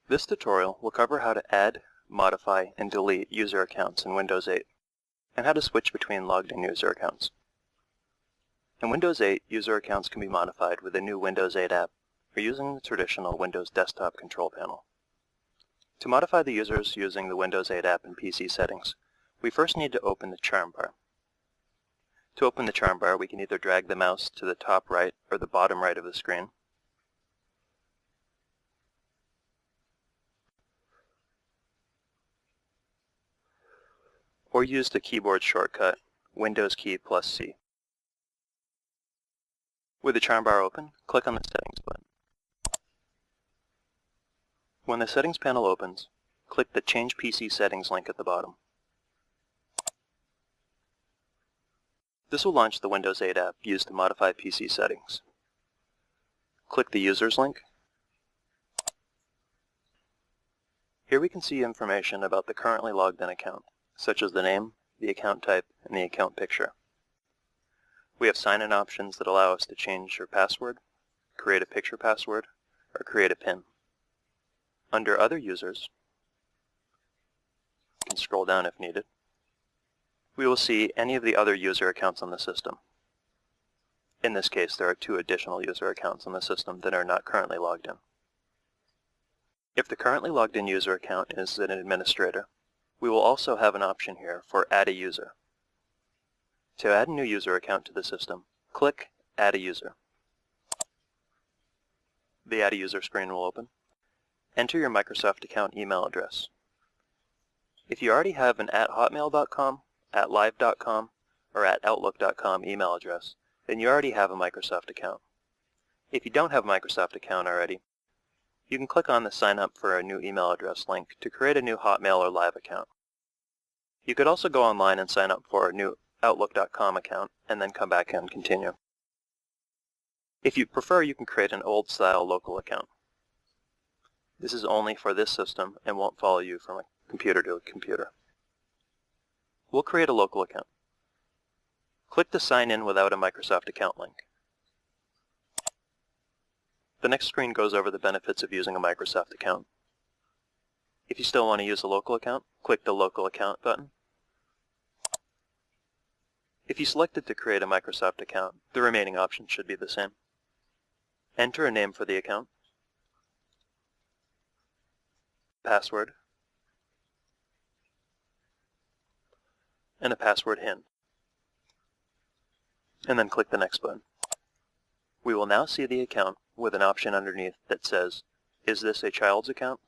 This tutorial will cover how to add, modify, and delete user accounts in Windows 8, and how to switch between logged-in user accounts. In Windows 8, user accounts can be modified with a new Windows 8 app or using the traditional Windows desktop control panel. To modify the users using the Windows 8 app in PC settings, we first need to open the charm bar. To open the charm bar, we can either drag the mouse to the top right or the bottom right of the screen, or use the keyboard shortcut Windows key plus C. With the charm bar open, click on the Settings button. When the Settings panel opens, click the Change PC Settings link at the bottom. This will launch the Windows 8 app used to modify PC settings. Click the Users link. Here we can see information about the currently logged-in account, such as the name, the account type, and the account picture. We have sign-in options that allow us to change your password, create a picture password, or create a PIN. Under Other Users, you can scroll down if needed. We will see any of the other user accounts on the system. In this case, there are 2 additional user accounts on the system that are not currently logged in. If the currently logged in user account is an administrator, we will also have an option here for Add a User. To add a new user account to the system, click Add a User. The Add a User screen will open. Enter your Microsoft account email address. If you already have an @hotmail.com, @live.com, or @outlook.com email address, then you already have a Microsoft account. If you don't have a Microsoft account already, you can click on the Sign Up for a New Email Address link to create a new Hotmail or Live account. You could also go online and sign up for a new Outlook.com account and then come back and continue. If you prefer, you can create an old-style local account. This is only for this system and won't follow you from a computer to a computer. We'll create a local account. Click the Sign In without a Microsoft account link. The next screen goes over the benefits of using a Microsoft account. If you still want to use a local account, click the Local Account button. If you selected to create a Microsoft account, the remaining options should be the same. Enter a name for the account, password, and a password hint, and then click the Next button. We will now see the account with an option underneath that says, "Is this a child's account?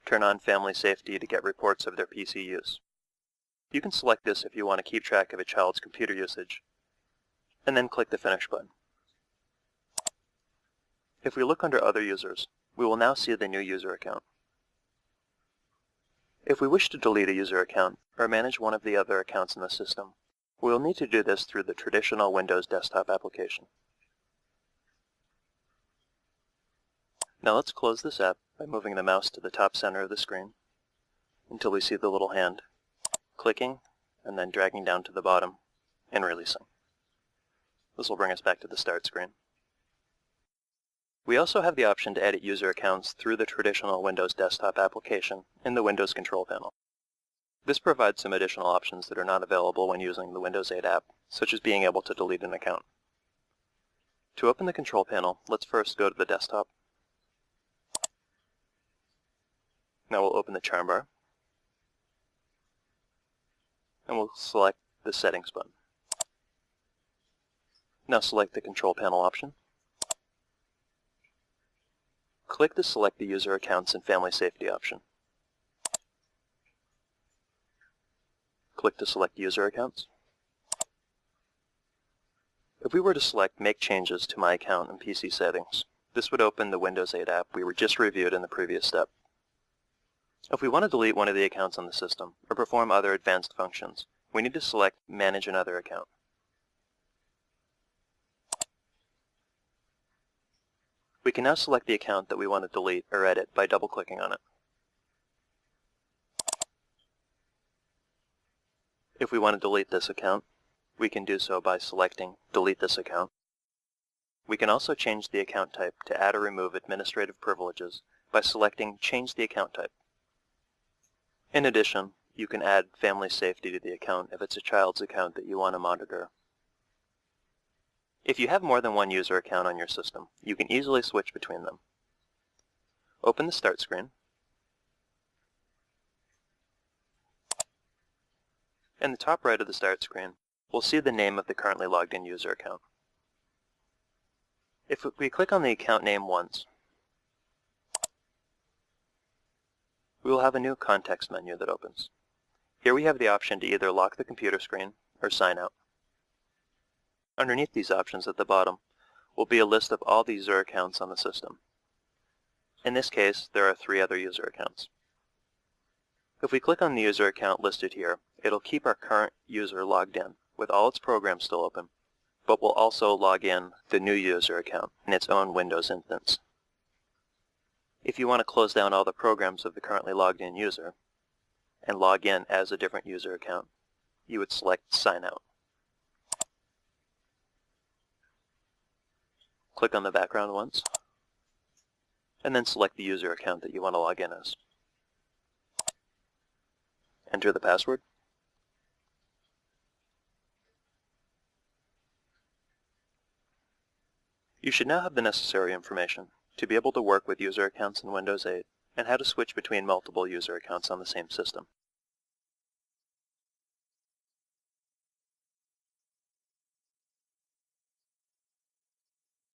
Turn on Family Safety to get reports of their PC use." You can select this if you want to keep track of a child's computer usage, and then click the Finish button. If we look under Other Users, we will now see the new user account. If we wish to delete a user account or manage one of the other accounts in the system, we will need to do this through the traditional Windows desktop application. Now let's close this app by moving the mouse to the top center of the screen until we see the little hand, clicking and then dragging down to the bottom and releasing. This will bring us back to the start screen. We also have the option to edit user accounts through the traditional Windows desktop application in the Windows control panel. This provides some additional options that are not available when using the Windows 8 app, such as being able to delete an account. To open the control panel, let's first go to the desktop. Now we'll open the charm bar, and we'll select the Settings button. Now select the control panel option. Click the Select the User Accounts and Family Safety option. Click to select user accounts. If we were to select Make Changes to My Account in PC Settings, this would open the Windows 8 app we were just reviewed in the previous step. If we want to delete one of the accounts on the system or perform other advanced functions, we need to select Manage Another Account. We can now select the account that we want to delete or edit by double-clicking on it. If we want to delete this account, we can do so by selecting Delete this account. We can also change the account type to add or remove administrative privileges by selecting Change the Account Type. In addition, you can add family safety to the account if it's a child's account that you want to monitor. If you have more than one user account on your system, you can easily switch between them. Open the Start screen. In the top right of the Start screen, we'll see the name of the currently logged in user account. If we click on the account name once, we will have a new context menu that opens. Here we have the option to either lock the computer screen or sign out. Underneath these options at the bottom will be a list of all the user accounts on the system. In this case, there are 3 other user accounts. If we click on the user account listed here, it'll keep our current user logged in with all its programs still open, but will also log in the new user account in its own Windows instance. If you want to close down all the programs of the currently logged in user and log in as a different user account, you would select Sign Out. Click on the background once, and then select the user account that you want to log in as. Enter the password. You should now have the necessary information to be able to work with user accounts in Windows 8 and how to switch between multiple user accounts on the same system.